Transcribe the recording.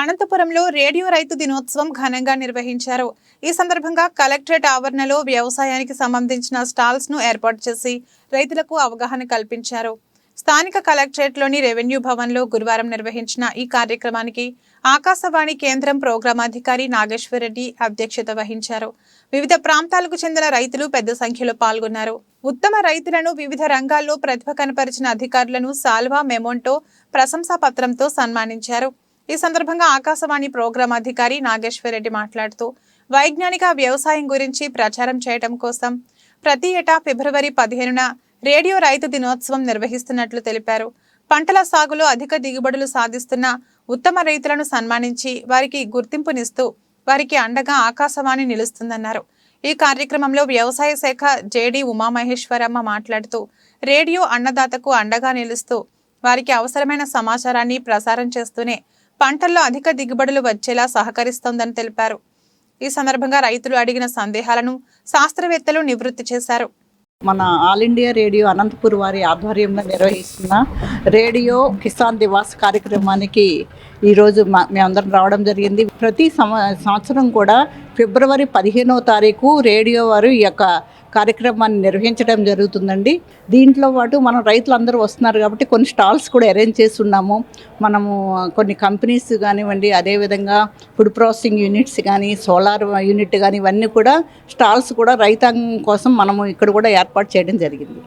అనంతపురంలో రేడియో రైతు దినోత్సవం ఘనంగా నిర్వహించారు. ఈ సందర్భంగా కలెక్టరేట్ ఆవరణలో వ్యవసాయానికి సంబంధించిన స్టాల్స్ ను ఏర్పాటు చేసి రైతులకు అవగాహన కల్పించారు. స్థానిక కలెక్టరేట్లోని రెవెన్యూ భవన్లో గురువారం నిర్వహించిన ఈ కార్యక్రమానికి ఆకాశవాణి కేంద్రం ప్రోగ్రామాధికారి నాగేశ్వరరెడ్డి అధ్యక్షత వహించారు. వివిధ ప్రాంతాలకు చెందిన రైతులు పెద్ద సంఖ్యలో పాల్గొన్నారు. ఉత్తమ రైతులను వివిధ రంగాల్లో ప్రతిభ కనపరిచిన అధికారులను సాల్వా మెమోంటో ప్రశంసా పత్రంతో సన్మానించారు. ఈ సందర్భంగా ఆకాశవాణి ప్రోగ్రాం అధికారి నాగేశ్వరరెడ్డి మాట్లాడుతూ వైజ్ఞానిక వ్యవసాయం గురించి ప్రచారం చేయడం కోసం ప్రతి ఏటా ఫిబ్రవరి 15న రేడియో రైతు దినోత్సవం నిర్వహిస్తున్నట్లు తెలిపారు. పంటల సాగులో అధిక దిగుబడులు సాధిస్తున్న ఉత్తమ రైతులను సన్మానించి వారికి గుర్తింపునిస్తూ వారికి అండగా ఆకాశవాణి నిలుస్తుందన్నారు. ఈ కార్యక్రమంలో వ్యవసాయ శాఖ జేడీ ఉమామహేశ్వరమ్మ మాట్లాడుతూ రేడియో అన్నదాతకు అండగా నిలుస్తూ వారికి అవసరమైన సమాచారాన్ని ప్రసారం చేస్తూనే పంటల్లో అధిక దిగుబడులు వచ్చేలా సహకరిస్తోందని తెలిపారు. ఈ సందర్భంగా రైతులు అడిగిన సందేహాలను శాస్త్రవేత్తలు నివృత్తి చేశారు. మన ఆల్ ఇండియా రేడియో అనంతపూర్ వారి ఆధ్వర్యంలో నిర్వహిస్తున్న రేడియో కిసాన్ దివాస్ కార్యక్రమానికి ఈరోజు మేమందరం రావడం జరిగింది. ప్రతి సంవత్సరం కూడా ఫిబ్రవరి 15వ తారీఖు రేడియో వారు ఈ యొక్క కార్యక్రమాన్ని నిర్వహించడం జరుగుతుందండి. దీంట్లో పాటు మనం రైతులందరూ వస్తున్నారు కాబట్టి కొన్ని స్టాల్స్ కూడా అరేంజ్ చేస్తున్నాము. మనము కొన్ని కంపెనీస్ కానివ్వండి, అదేవిధంగా ఫుడ్ ప్రాసెసింగ్ యూనిట్స్ కానీ, సోలార్ యూనిట్ కానీ, ఇవన్నీ కూడా స్టాల్స్ కూడా రైతాంగం కోసం మనము ఇక్కడ కూడా ఏర్పాటు చేయడం జరిగింది.